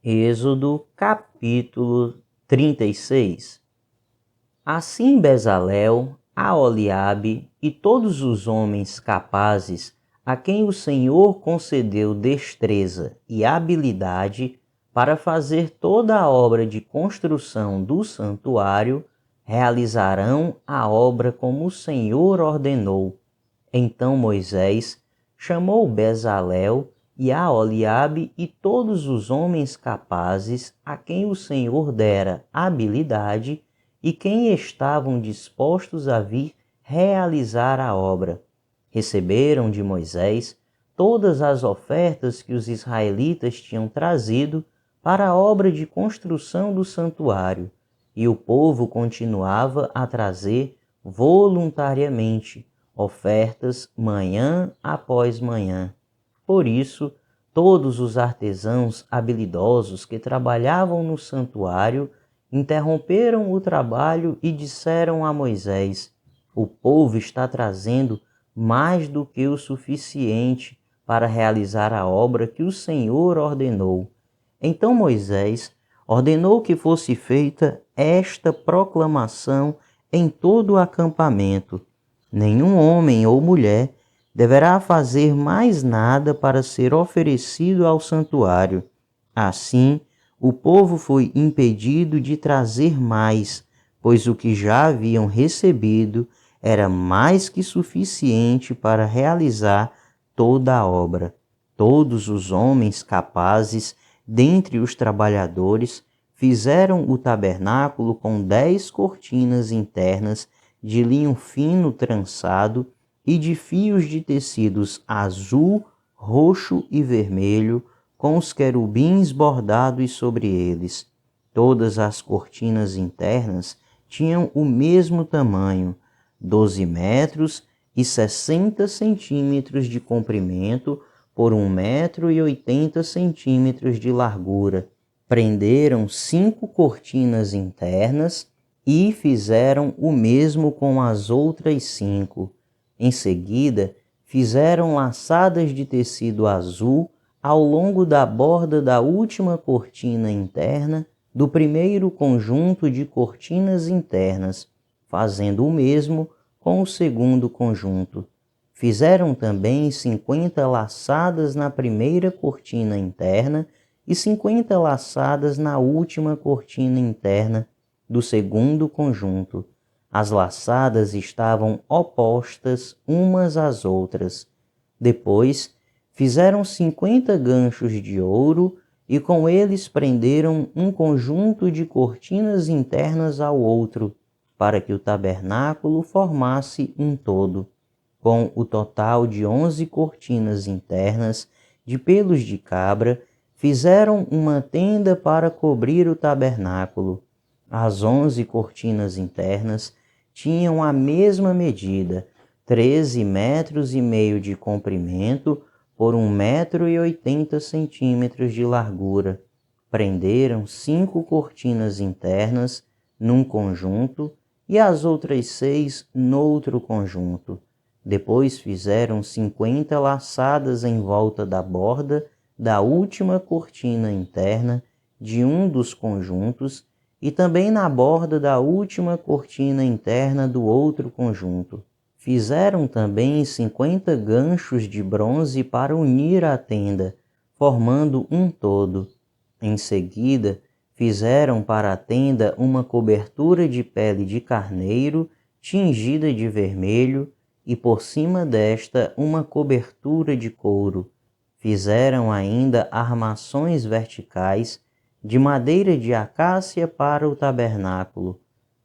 Êxodo capítulo 36. Assim Bezalel, Aholiabe e todos os homens capazes a quem o Senhor concedeu destreza e habilidade para fazer toda a obra de construção do santuário, realizarão a obra como o Senhor ordenou. Então Moisés chamou Bezalel e Aholiabe e todos os homens capazes a quem o Senhor dera habilidade e quem estavam dispostos a vir realizar a obra. Receberam de Moisés todas as ofertas que os israelitas tinham trazido para a obra de construção do santuário, e o povo continuava a trazer voluntariamente ofertas manhã após manhã. Por isso, todos os artesãos habilidosos que trabalhavam no santuário interromperam o trabalho e disseram a Moisés: "O povo está trazendo mais do que o suficiente para realizar a obra que o Senhor ordenou." Então Moisés ordenou que fosse feita esta proclamação em todo o acampamento: nenhum homem ou mulher deverá fazer mais nada para ser oferecido ao santuário. Assim, o povo foi impedido de trazer mais, pois o que já haviam recebido era mais que suficiente para realizar toda a obra. Todos os homens capazes dentre os trabalhadores fizeram o tabernáculo com 10 cortinas internas de linho fino trançado e de fios de tecidos azul, roxo e vermelho, com os querubins bordados sobre eles. Todas as cortinas internas tinham o mesmo tamanho, 12 metros e 60 centímetros de comprimento por 1,80 centímetros de largura. Prenderam 5 cortinas internas e fizeram o mesmo com as outras 5. Em seguida, fizeram laçadas de tecido azul ao longo da borda da última cortina interna do primeiro conjunto de cortinas internas, fazendo o mesmo com o segundo conjunto. Fizeram também 50 laçadas na primeira cortina interna e 50 laçadas na última cortina interna do segundo conjunto. As laçadas estavam opostas umas às outras. Depois, fizeram 50 ganchos de ouro e com eles prenderam um conjunto de cortinas internas ao outro, para que o tabernáculo formasse um todo. Com o total de 11 cortinas internas de pelos de cabra, fizeram uma tenda para cobrir o tabernáculo. As 11 cortinas internas tinham a mesma medida, 13,5 metros de comprimento por 1,80 centímetros de largura. Prenderam 5 cortinas internas num conjunto e as outras 6 noutro conjunto. Depois fizeram 50 laçadas em volta da borda da última cortina interna de um dos conjuntos e também na borda da última cortina interna do outro conjunto. Fizeram também 50 ganchos de bronze para unir a tenda, formando um todo. Em seguida, fizeram para a tenda uma cobertura de pele de carneiro tingida de vermelho e por cima desta uma cobertura de couro. Fizeram ainda armações verticais de madeira de acácia para o tabernáculo.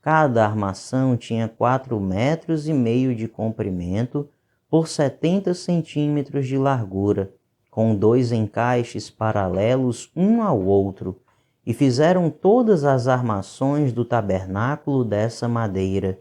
Cada armação tinha 4,5 metros de comprimento por 70 centímetros de largura, com 2 encaixes paralelos um ao outro, e fizeram todas as armações do tabernáculo dessa madeira.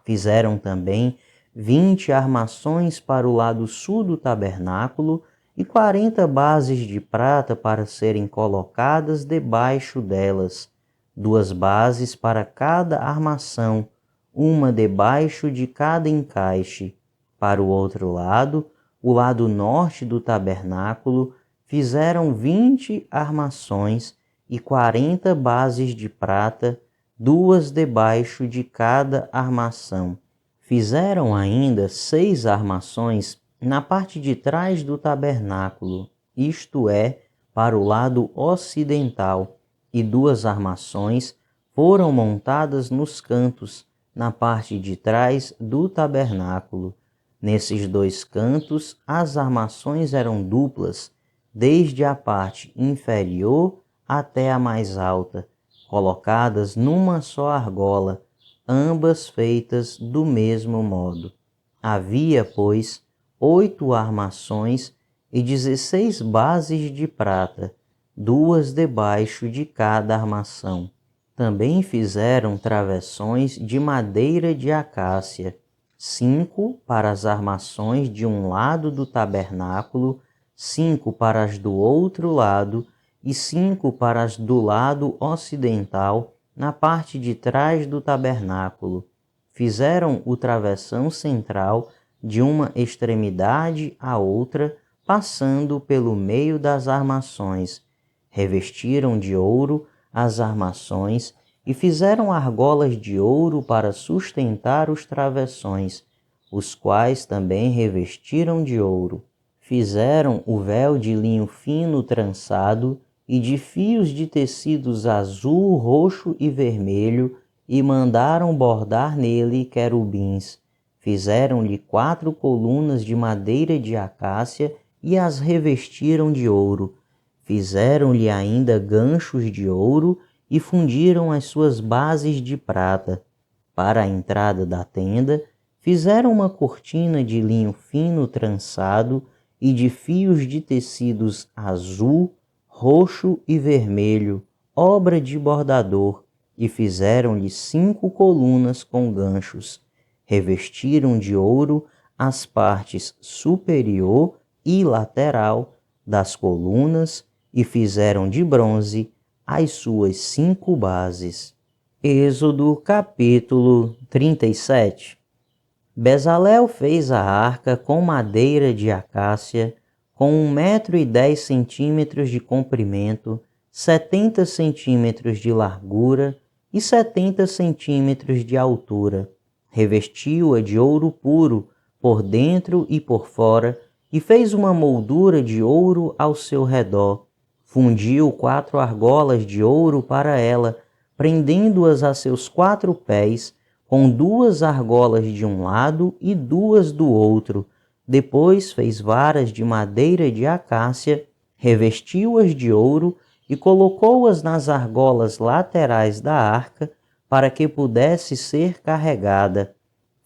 Fizeram também 20 armações para o lado sul do tabernáculo e 40 bases de prata para serem colocadas debaixo delas, 2 bases para cada armação, uma debaixo de cada encaixe. Para o outro lado, o lado norte do tabernáculo, fizeram 20 armações e 40 bases de prata, 2 debaixo de cada armação. Fizeram ainda 6 armações na parte de trás do tabernáculo, isto é, para o lado ocidental, e 2 armações foram montadas nos cantos, na parte de trás do tabernáculo. Nesses 2 cantos, as armações eram duplas, desde a parte inferior até a mais alta, colocadas numa só argola, ambas feitas do mesmo modo. Havia, pois, 8 armações e 16 bases de prata, 2 debaixo de cada armação. Também fizeram travessões de madeira de acácia, 5 para as armações de um lado do tabernáculo, 5 para as do outro lado e 5 para as do lado ocidental, na parte de trás do tabernáculo. Fizeram o travessão central de uma extremidade à outra, passando pelo meio das armações. Revestiram de ouro as armações e fizeram argolas de ouro para sustentar os travessões, os quais também revestiram de ouro. Fizeram o véu de linho fino trançado e de fios de tecidos azul, roxo e vermelho, e mandaram bordar nele querubins. Fizeram-lhe 4 colunas de madeira de acácia e as revestiram de ouro. Fizeram-lhe ainda ganchos de ouro e fundiram as suas bases de prata. Para a entrada da tenda, fizeram uma cortina de linho fino trançado e de fios de tecidos azul, roxo e vermelho, obra de bordador, e fizeram-lhe 5 colunas com ganchos. Revestiram de ouro as partes superior e lateral das colunas e fizeram de bronze as suas 5 bases. Êxodo capítulo 37. Bezalel fez a arca com madeira de acácia, com 1,10 m de comprimento, 70 centímetros de largura e 70 centímetros de altura. Revestiu-a de ouro puro, por dentro e por fora, e fez uma moldura de ouro ao seu redor. Fundiu 4 argolas de ouro para ela, prendendo-as a seus 4 pés, com 2 argolas de um lado e 2 do outro. Depois fez varas de madeira de acácia, revestiu-as de ouro e colocou-as nas argolas laterais da arca, para que pudesse ser carregada.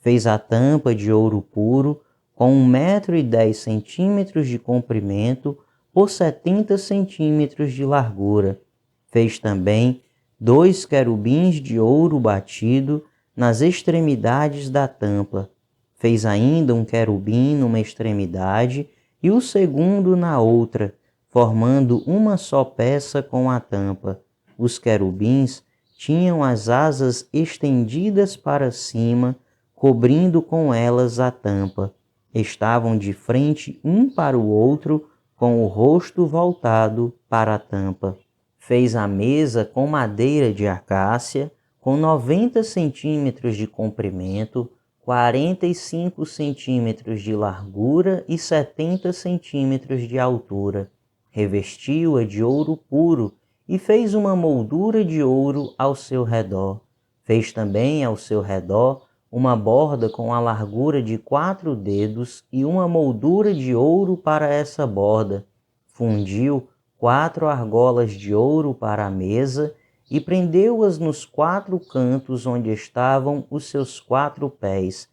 Fez a tampa de ouro puro, com 1,10 m de comprimento, por 70 centímetros de largura. Fez também 2 querubins de ouro batido nas extremidades da tampa. Fez ainda um querubim numa extremidade e o segundo na outra, formando uma só peça com a tampa. Os querubins tinham as asas estendidas para cima, cobrindo com elas a tampa. Estavam de frente um para o outro, com o rosto voltado para a tampa. Fez a mesa com madeira de acácia, com 90 centímetros de comprimento, 45 centímetros de largura e 70 centímetros de altura. Revestiu-a de ouro puro e fez uma moldura de ouro ao seu redor. Fez também ao seu redor uma borda com a largura de 4 dedos e uma moldura de ouro para essa borda. Fundiu 4 argolas de ouro para a mesa e prendeu-as nos 4 cantos onde estavam os seus 4 pés.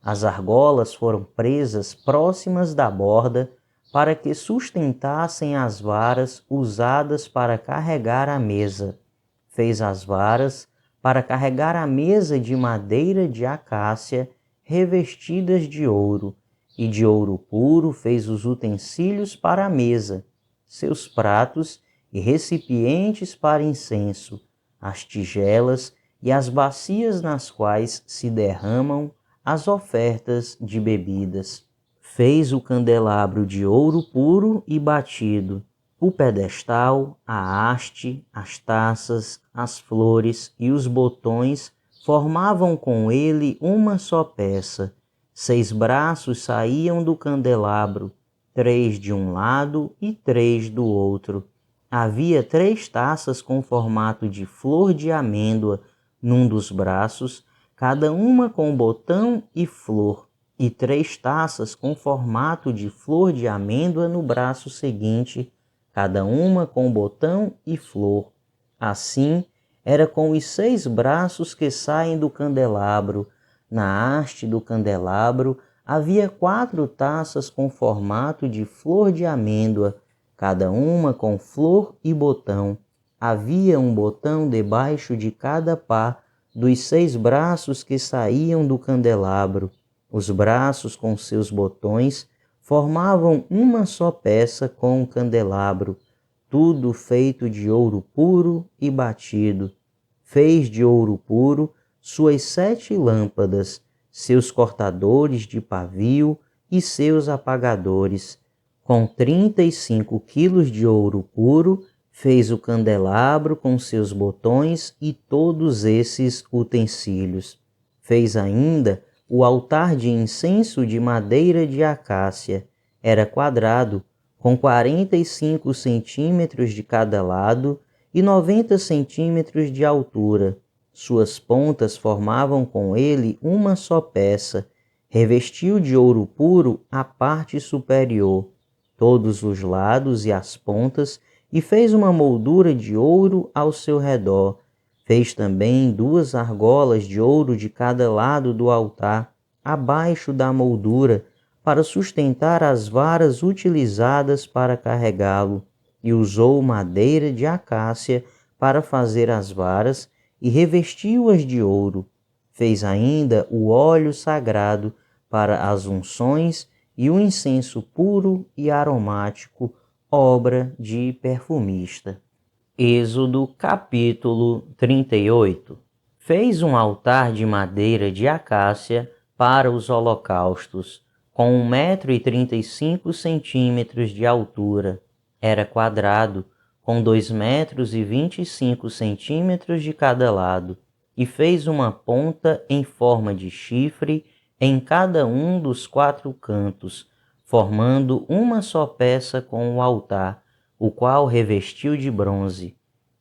As argolas foram presas próximas da borda para que sustentassem as varas usadas para carregar a mesa. Fez as varas para carregar a mesa de madeira de acácia, revestidas de ouro, e de ouro puro fez os utensílios para a mesa, seus pratos e recipientes para incenso, as tigelas e as bacias nas quais se derramam as ofertas de bebidas. Fez o candelabro de ouro puro e batido, O pedestal, a haste, as taças, as flores e os botões formavam com ele uma só peça. 6 braços saíam do candelabro, 3 de um lado e 3 do outro. Havia 3 taças com formato de flor de amêndoa num dos braços, cada uma com botão e flor, e 3 taças com formato de flor de amêndoa no braço seguinte, cada uma com botão e flor. Assim, era com os 6 braços que saem do candelabro. Na haste do candelabro havia 4 taças com formato de flor de amêndoa, cada uma com flor e botão. Havia um botão debaixo de cada pá dos 6 braços que saíam do candelabro. Os braços com seus botões formavam uma só peça com o candelabro, tudo feito de ouro puro e batido. Fez de ouro puro suas 7 lâmpadas, seus cortadores de pavio e seus apagadores. Com 35 quilos de ouro puro, fez o candelabro com seus botões e todos esses utensílios. Fez ainda o altar de incenso de madeira de acácia. Era quadrado, com 45 centímetros de cada lado e 90 centímetros de altura. Suas pontas formavam com ele uma só peça. Revestiu de ouro puro a parte superior, todos os lados e as pontas, e fez uma moldura de ouro ao seu redor. Fez também 2 argolas de ouro de cada lado do altar, abaixo da moldura, para sustentar as varas utilizadas para carregá-lo, e usou madeira de acácia para fazer as varas, e revestiu-as de ouro. Fez ainda o óleo sagrado para as unções e o incenso puro e aromático, obra de perfumista. Êxodo capítulo 38. Fez um altar de madeira de acácia para os holocaustos, com 1,35 m de altura. Era quadrado, com 2,25 m de cada lado, e fez uma ponta em forma de chifre em cada um dos 4 cantos, formando uma só peça com o altar, o qual revestiu de bronze.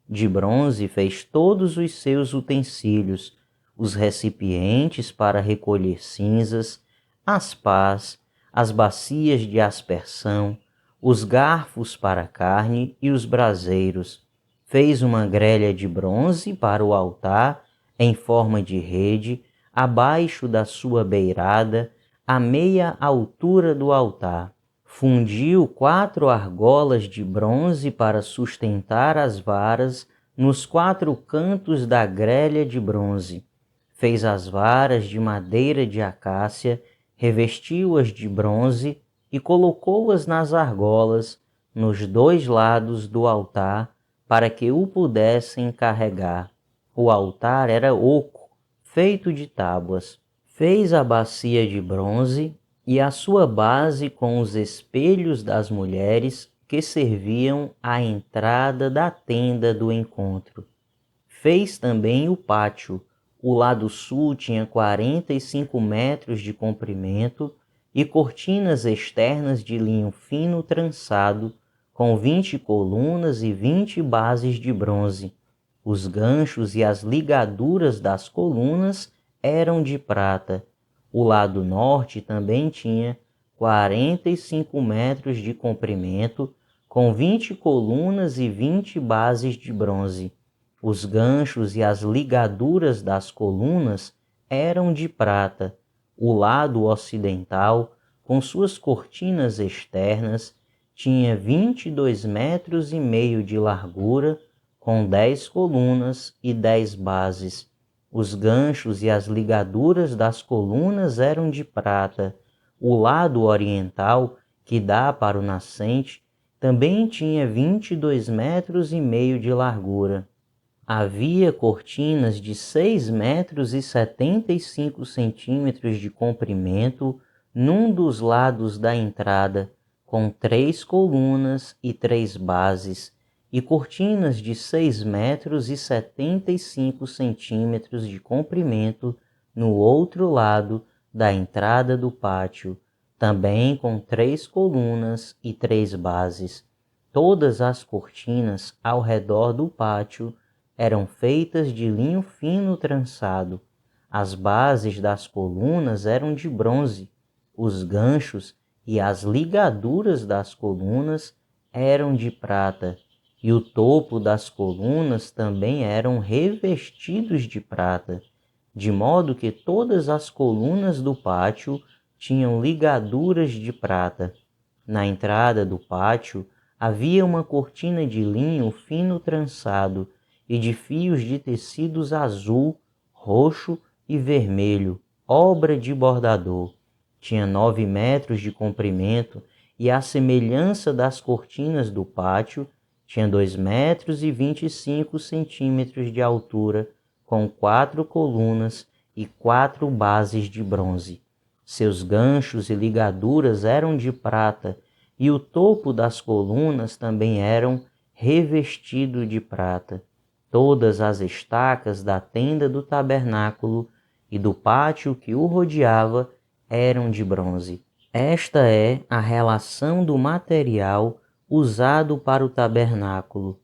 De bronze fez todos os seus utensílios, os recipientes para recolher cinzas, as pás, as bacias de aspersão, os garfos para a carne e os braseiros. Fez uma grelha de bronze para o altar, em forma de rede, abaixo da sua beirada, à meia altura do altar. Fundiu 4 argolas de bronze para sustentar as varas nos 4 cantos da grelha de bronze. Fez as varas de madeira de acácia, revestiu-as de bronze e colocou-as nas argolas, nos 2 lados do altar, para que o pudessem carregar. O altar era oco, feito de tábuas. Fez a bacia de bronze e a sua base com os espelhos das mulheres que serviam à entrada da tenda do encontro. Fez também o pátio. O lado sul tinha 45 metros de comprimento e cortinas externas de linho fino trançado, com 20 colunas e 20 bases de bronze. Os ganchos e as ligaduras das colunas eram de prata. O lado norte também tinha 45 metros de comprimento, com 20 colunas e 20 bases de bronze. Os ganchos e as ligaduras das colunas eram de prata. O lado ocidental, com suas cortinas externas, tinha 22 metros e meio de largura, com 10 colunas e 10 bases. Os ganchos e as ligaduras das colunas eram de prata. O lado oriental, que dá para o nascente, também tinha 22 metros e meio de largura. Havia cortinas de 6 metros e 75 centímetros de comprimento num dos lados da entrada, com 3 colunas e 3 bases, e cortinas de 6,75 metros de comprimento no outro lado da entrada do pátio, também com 3 colunas e 3 bases. Todas as cortinas ao redor do pátio eram feitas de linho fino trançado. As bases das colunas eram de bronze. Os ganchos e as ligaduras das colunas eram de prata, e o topo das colunas também eram revestidos de prata, de modo que todas as colunas do pátio tinham ligaduras de prata. Na entrada do pátio havia uma cortina de linho fino trançado e de fios de tecidos azul, roxo e vermelho, obra de bordador. Tinha 9 metros de comprimento e, à semelhança das cortinas do pátio, tinha 2,25 metros de altura, com 4 colunas e 4 bases de bronze. Seus ganchos e ligaduras eram de prata, e o topo das colunas também eram revestido de prata. Todas as estacas da tenda do tabernáculo e do pátio que o rodeava eram de bronze. Esta é a relação do material usado para o tabernáculo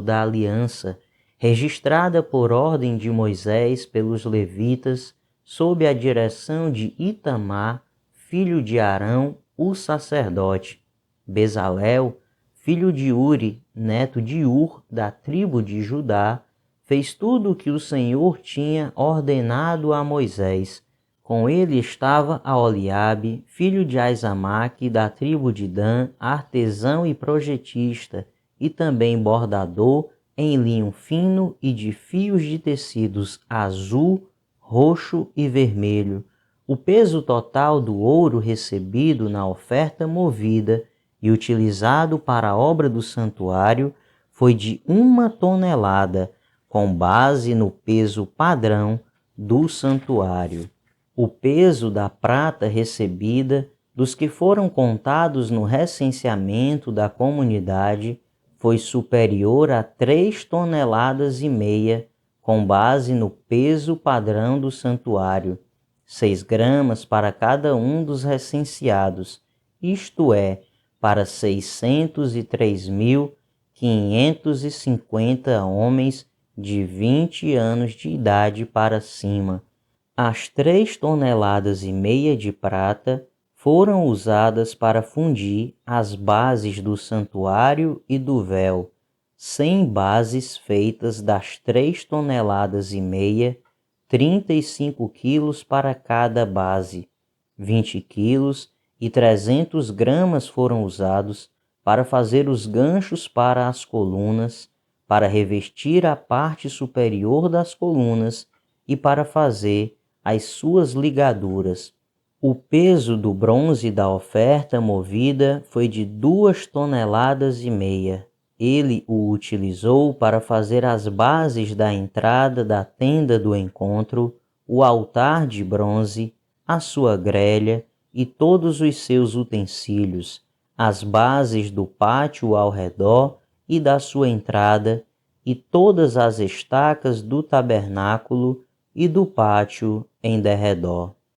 da aliança, registrada por ordem de Moisés pelos levitas, sob a direção de Itamar, filho de Arão, o sacerdote. Bezalel, filho de Uri, neto de Ur, da tribo de Judá, fez tudo o que o Senhor tinha ordenado a Moisés. Com ele estava Aholiabe, filho de Aizamaque, da tribo de Dan, artesão e projetista, e também bordador em linho fino e de fios de tecidos azul, roxo e vermelho. O peso total do ouro recebido na oferta movida e utilizado para a obra do santuário foi de 1 tonelada, com base no peso padrão do santuário. O peso da prata recebida dos que foram contados no recenseamento da comunidade foi superior a 3,5 toneladas, com base no peso padrão do santuário, 6 gramas para cada um dos recenseados, isto é, para 603.550 homens de 20 anos de idade para cima. As 3,5 toneladas de prata foram usadas para fundir as bases do santuário e do véu, 100 bases feitas das 3,5 toneladas, 35 quilos para cada base, 20 quilos e 300 gramas foram usados para fazer os ganchos para as colunas, para revestir a parte superior das colunas e para fazer as suas ligaduras. O peso do bronze da oferta movida foi de 2,5 toneladas. Ele o utilizou para fazer as bases da entrada da tenda do encontro, o altar de bronze, a sua grelha e todos os seus utensílios, as bases do pátio ao redor e da sua entrada, e todas as estacas do tabernáculo e do pátio em derredor.